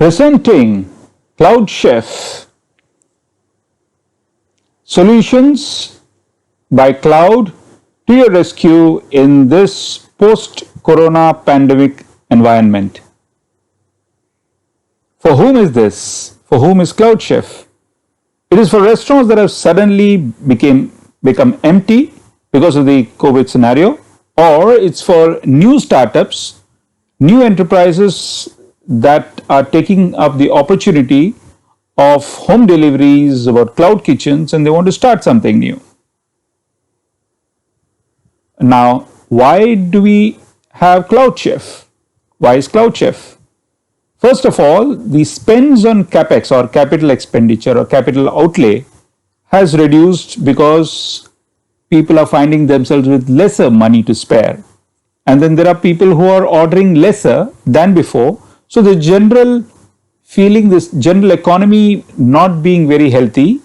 Presenting Cloud Chef solutions by cloud to your rescue in this post-corona pandemic environment. For whom is this? For whom is Cloud Chef? It is for restaurants that have suddenly become empty because of the COVID scenario, or it's for new startups, new enterprises that are taking up the opportunity of home deliveries, about cloud kitchens, and they want to start something new. Now, why do we have Cloud Chef? Why is Cloud Chef? First of all, the spends on capex or capital expenditure or capital outlay has reduced because people are finding themselves with lesser money to spare. And then there are people who are ordering lesser than before. So the general feeling, this general economy not being very healthy,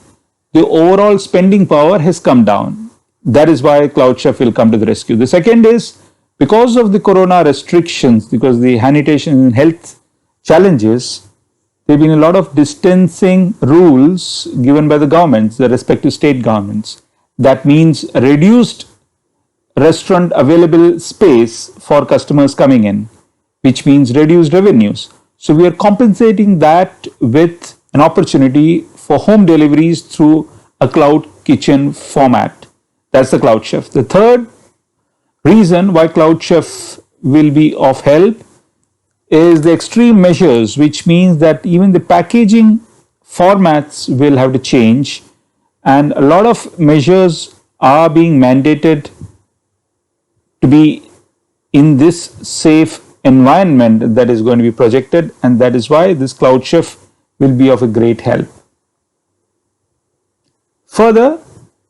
the overall spending power has come down. That is why Cloud Chef will come to the rescue. The second is because of the corona restrictions, because the sanitation and health challenges, there have been a lot of distancing rules given by the governments, the respective state governments. That means reduced restaurant available space for customers coming in, which means reduced revenues. So we are compensating that with an opportunity for home deliveries through a cloud kitchen format. That's the Cloud Chef. The third reason why Cloud Chef will be of help is the extreme measures, which means that even the packaging formats will have to change, and a lot of measures are being mandated to be in this safe environment that is going to be projected, and that is why this Cloud Chef will be of a great help. Further,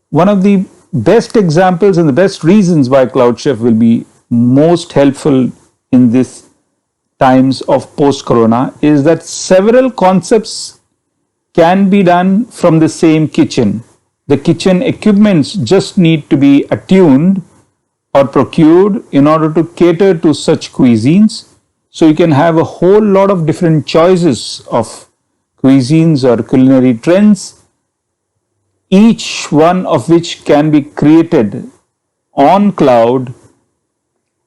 one of the best examples and the best reasons why Cloud Chef will be most helpful in this times of post-corona is that several concepts can be done from the same kitchen. The kitchen equipments just need to be attuned or procured in order to cater to such cuisines. So you can have a whole lot of different choices of cuisines or culinary trends, each one of which can be created on cloud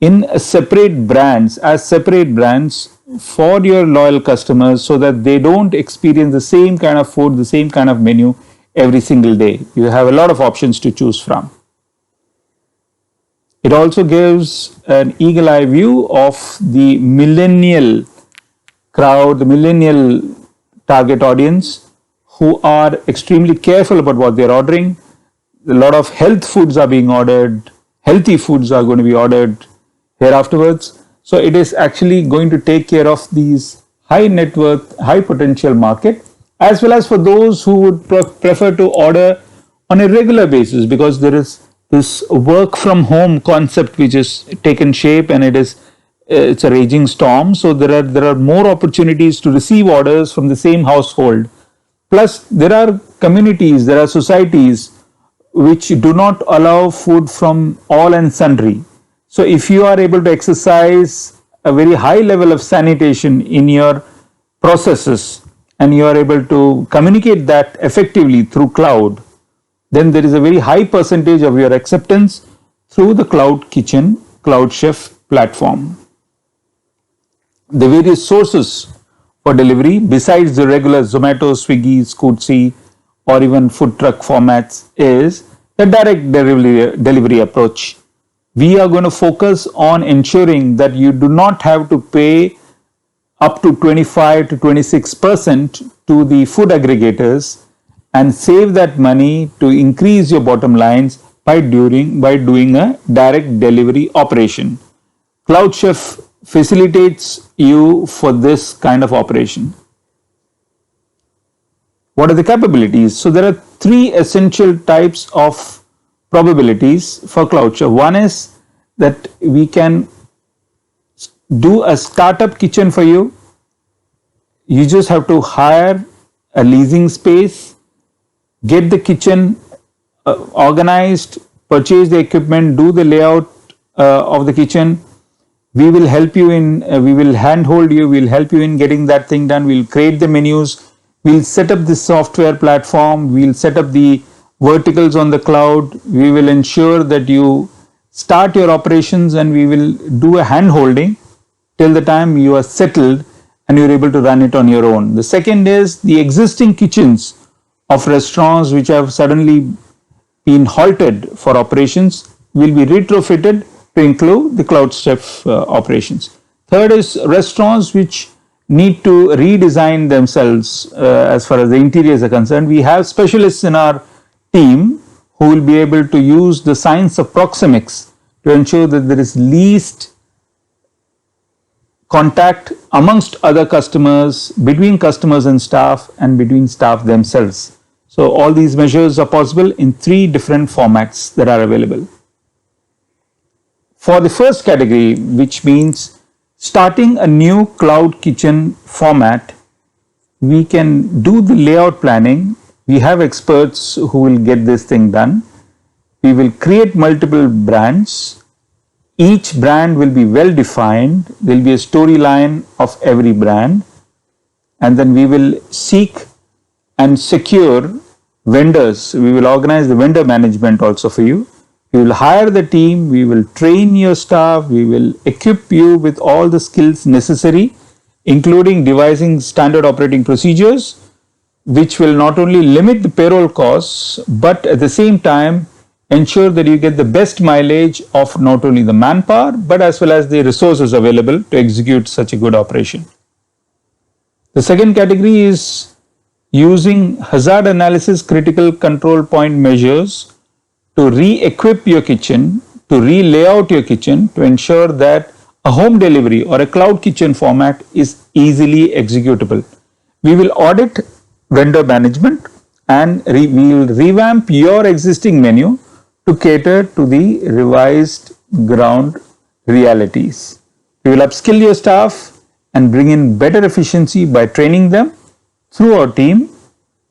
in separate brands, as separate brands for your loyal customers, so that they don't experience the same kind of food, the same kind of menu every single day. You have a lot of options to choose from. It also gives an eagle eye view of the millennial crowd, the millennial target audience, who are extremely careful about what they're ordering. A lot of health foods are being ordered, healthy foods are going to be ordered here afterwards. So it is actually going to take care of these high net worth, high potential market, as well as for those who would prefer to order on a regular basis, because there is this work from home concept which is taken shape, and it's a raging storm. So there are more opportunities to receive orders from the same household. Plus there are communities, there are societies which do not allow food from all and sundry. So if you are able to exercise a very high level of sanitation in your processes, and you are able to communicate that effectively through cloud, then there is a very high percentage of your acceptance through the Cloud Kitchen, Cloud Chef platform. The various sources for delivery, besides the regular Zomato, Swiggy, Scootsie, or even food truck formats, is the direct delivery approach. We are going to focus on ensuring that you do not have to pay up to 25 to 26% to the food aggregators, and save that money to increase your bottom lines by doing a direct delivery operation. Cloud Chef facilitates you for this kind of operation. What are the capabilities? So there are three essential types of probabilities for Cloud Chef. One is that we can do a startup kitchen for you. You just have to hire a leasing space, get the kitchen organized, purchase the equipment, do the layout of the kitchen, We will help you in, we will handhold you, we'll help you in getting that thing done. We'll create the menus, we'll set up the software platform, we'll set up the verticals on the cloud, we will ensure that you start your operations, and we will do a hand holding till the time you are settled and you're able to run it on your own. The second is the existing kitchens of restaurants which have suddenly been halted for operations will be retrofitted to include the CloudChef operations. Third is restaurants which need to redesign themselves as far as the interiors are concerned. We have specialists in our team who will be able to use the science of proxemics to ensure that there is least contact amongst other customers, between customers and staff, and between staff themselves. So all these measures are possible in 3 different formats that are available. For the first category, which means starting a new cloud kitchen format, we can do the layout planning. We have experts who will get this thing done. We will create multiple brands. Each brand will be well defined. There will be a storyline of every brand. And then we will seek and secure vendors. We will organize the vendor management also for you. We will hire the team. We will train your staff. We will equip you with all the skills necessary, including devising standard operating procedures, which will not only limit the payroll costs, but at the same time ensure that you get the best mileage of not only the manpower, but as well as the resources available to execute such a good operation. The second category is using hazard analysis critical control point measures to re-equip your kitchen, to re-layout your kitchen, to ensure that a home delivery or a cloud kitchen format is easily executable. We will audit vendor management, and we will revamp your existing menu to cater to the revised ground realities. We will upskill your staff and bring in better efficiency by training them through our team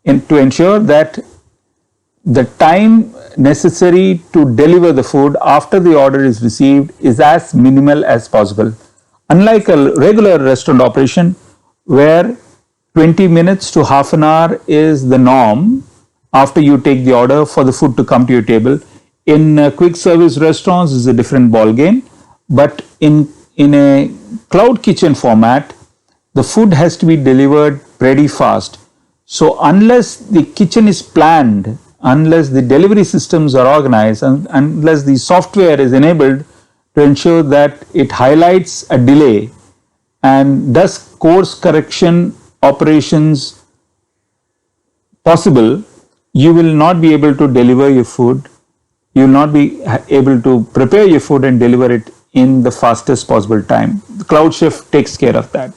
to ensure that the time necessary to deliver the food after the order is received is as minimal as possible. Unlike a regular restaurant operation where 20 minutes to half an hour is the norm after you take the order for the food to come to your table, in quick service restaurants is a different ball game. But in a cloud kitchen format, the food has to be delivered pretty fast. So unless the kitchen is planned, unless the delivery systems are organized, and unless the software is enabled to ensure that it highlights a delay and does course correction operations possible, you will not be able to deliver your food. You will not be able to prepare your food and deliver it in the fastest possible time. The CloudChef takes care of that.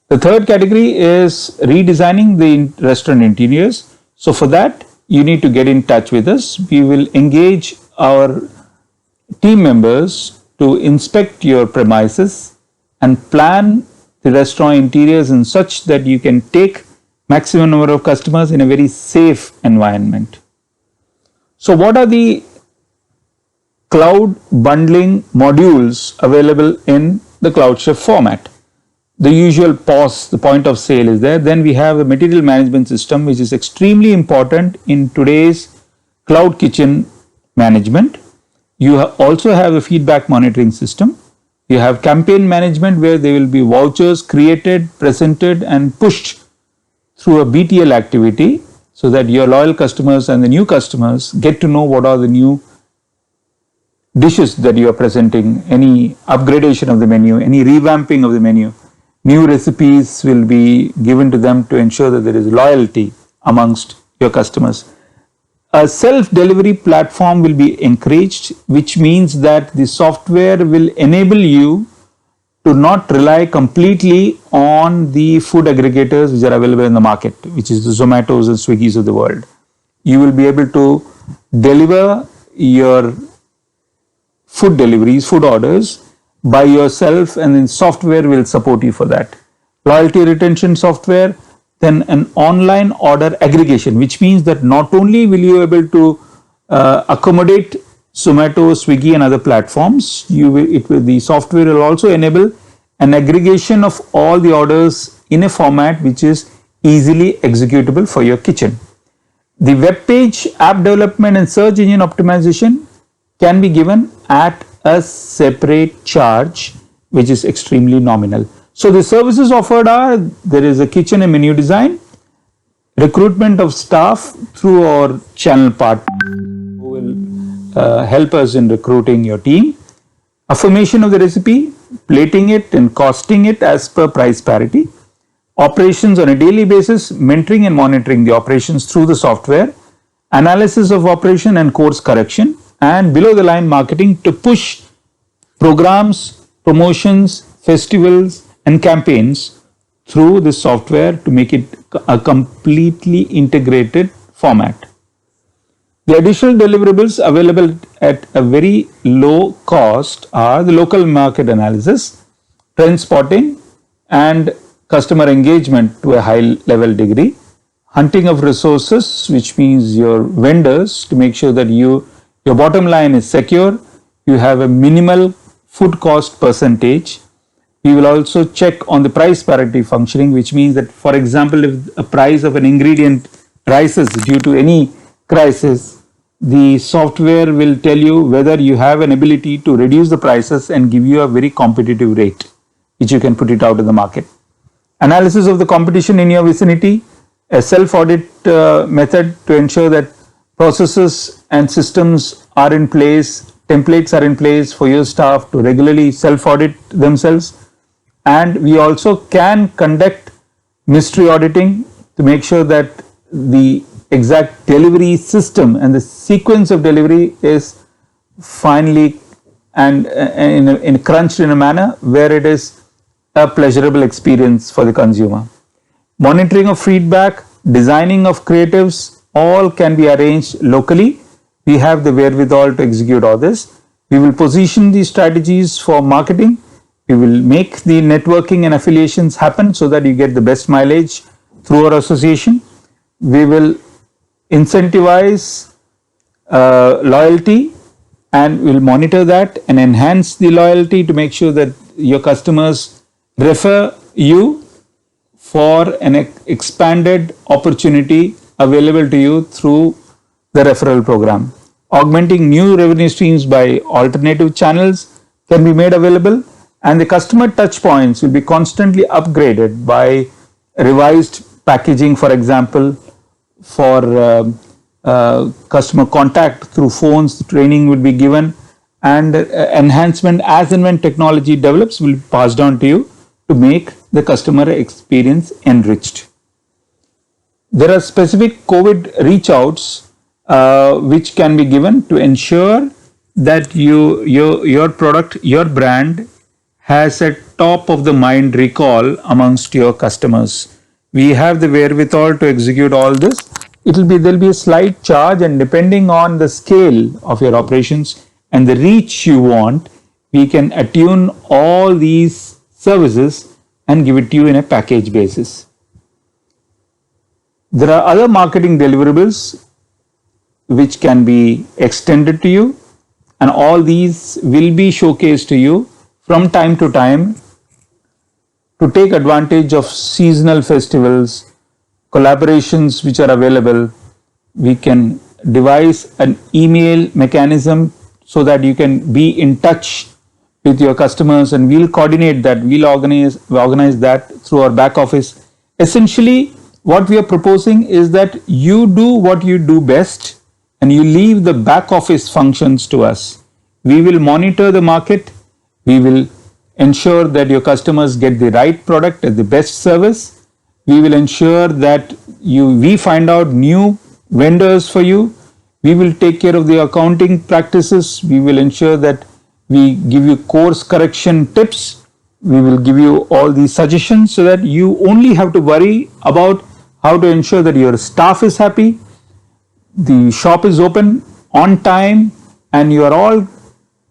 The third category is redesigning the restaurant interiors. So for that, you need to get in touch with us. We will engage our team members to inspect your premises and plan the restaurant interiors in such that you can take maximum number of customers in a very safe environment. So what are the cloud bundling modules available in the CloudChef format? The usual POS, the point of sale, is there. Then we have a material management system, which is extremely important in today's cloud kitchen management. You also have a feedback monitoring system. You have campaign management, where there will be vouchers created, presented, and pushed through a BTL activity, so that your loyal customers and the new customers get to know what are the new dishes that you are presenting, any upgradation of the menu, any revamping of the menu. New recipes will be given to them to ensure that there is loyalty amongst your customers. A self-delivery platform will be encouraged, which means that the software will enable you to not rely completely on the food aggregators which are available in the market, which is the Zomatos and Swiggies of the world. You will be able to deliver your food deliveries, food orders by yourself, and then software will support you for that. Loyalty retention software, then an online order aggregation, which means that not only will you be able to accommodate Zomato, Swiggy, and other platforms. The software will also enable an aggregation of all the orders in a format which is easily executable for your kitchen. The web page, app development, and search engine optimization can be given at a separate charge, which is extremely nominal. So the services offered are, there is a kitchen and menu design, recruitment of staff through our channel partner who will help us in recruiting your team, affirmation of the recipe, plating it and costing it as per price parity, operations on a daily basis, mentoring and monitoring the operations through the software, analysis of operation and course correction, and below the line marketing to push programs, promotions, festivals, and campaigns through this software to make it a completely integrated format. The additional deliverables available at a very low cost are the local market analysis, trend spotting, and customer engagement to a high level degree, hunting of resources, which means your vendors, to make sure that your bottom line is secure, you have a minimal food cost percentage. We will also check on the price parity functioning, which means that, for example, if a price of an ingredient rises due to any crisis, the software will tell you whether you have an ability to reduce the prices and give you a very competitive rate, which you can put it out in the market. Analysis of the competition in your vicinity, a self-audit method to ensure that processes and systems are in place, templates are in place for your staff to regularly self-audit themselves. And we also can conduct mystery auditing to make sure that the exact delivery system and the sequence of delivery is finally and crunched in a manner where it is a pleasurable experience for the consumer. Monitoring of feedback, designing of creatives, all can be arranged locally. We have the wherewithal to execute all this. We will position these strategies for marketing. We will make the networking and affiliations happen so that you get the best mileage through our association. We will incentivize loyalty, and we'll monitor that and enhance the loyalty to make sure that your customers refer you for an expanded opportunity available to you through the referral program. Augmenting new revenue streams by alternative channels can be made available, and the customer touch points will be constantly upgraded by revised packaging, for example, for customer contact through phones. Training will be given, and enhancement as and when technology develops will be passed on to you to make the customer experience enriched. There are specific COVID reach outs which can be given to ensure that your product, your brand has a top of the mind recall amongst your customers. We have the wherewithal to execute all this. There'll be a slight charge, and depending on the scale of your operations and the reach you want, we can attune all these services and give it to you in a package basis. There are other marketing deliverables which can be extended to you, and all these will be showcased to you from time to time to take advantage of seasonal festivals, collaborations which are available. We can devise an email mechanism so that you can be in touch with your customers, and we'll coordinate that. We'll organize that through our back office. Essentially, what we are proposing is that you do what you do best and you leave the back office functions to us. We will monitor the market. We will ensure that your customers get the right product at the best service. We will ensure that we find out new vendors for you. We will take care of the accounting practices. We will ensure that we give you course correction tips. We will give you all these suggestions so that you only have to worry about how to ensure that your staff is happy, the shop is open on time, and you are all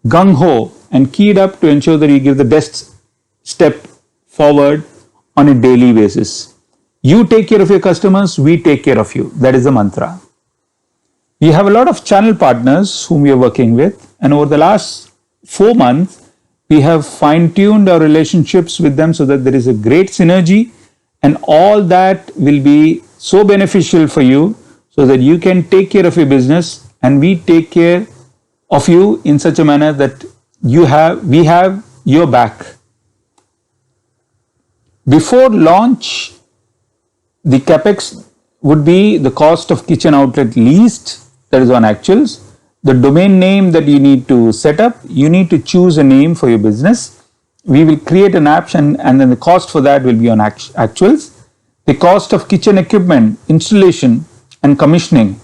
gung-ho and keyed up to ensure that you give the best step forward on a daily basis. You take care of your customers, we take care of you. That is the mantra. We have a lot of channel partners whom we are working with, and over the last 4 months, we have fine-tuned our relationships with them so that there is a great synergy, and all that will be so beneficial for you so that you can take care of your business and we take care of you in such a manner that we have your back. Before launch, the capex would be the cost of kitchen outlet leased, that is on actuals. The domain name that you need to set up, you need to choose a name for your business. We will create an app and then the cost for that will be on actuals. The cost of kitchen equipment, installation and commissioning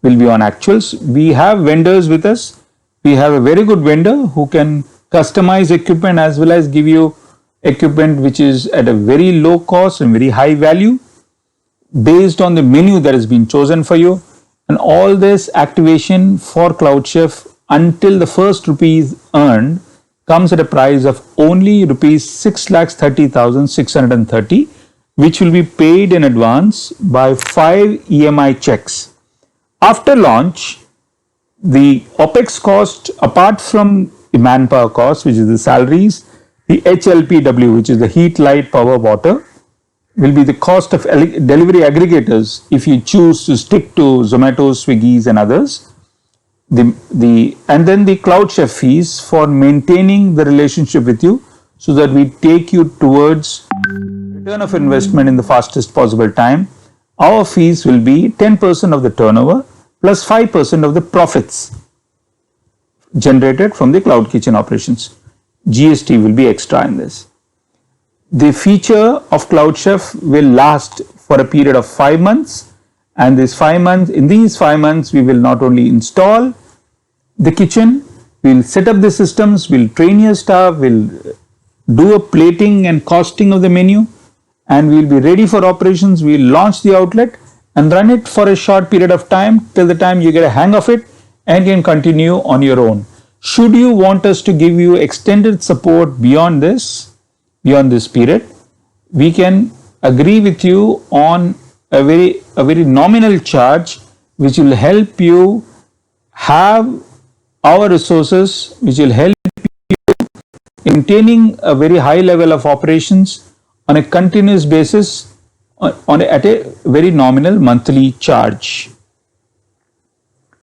will be on actuals. We have vendors with us. We have a very good vendor who can customize equipment as well as give you equipment which is at a very low cost and very high value based on the menu that has been chosen for you. And all this activation for CloudChef until the first rupee is earned comes at a price of only rupees 6,30,630, which will be paid in advance by 5 EMI checks. After launch, the OPEX cost, apart from the manpower cost, which is the salaries, the HLPW, which is the heat, light, power, water, will be the cost of delivery aggregators if you choose to stick to Zomato, Swiggy's and others. And then the CloudChef fees for maintaining the relationship with you so that we take you towards return of investment in the fastest possible time. Our fees will be 10% of the turnover plus 5% of the profits generated from the cloud kitchen operations. GST will be extra in this. The feature of CloudChef will last for a period of 5 months, and in these 5 months, we will not only install the kitchen, we'll set up the systems, we'll train your staff, we'll do a plating and costing of the menu, and we'll be ready for operations. We'll launch the outlet and run it for a short period of time till the time you get a hang of it and can continue on your own. Should you want us to give you extended support beyond this period, we can agree with you on a very nominal charge which will help you have our resources, which will help you maintaining a very high level of operations on a continuous basis at a very nominal monthly charge.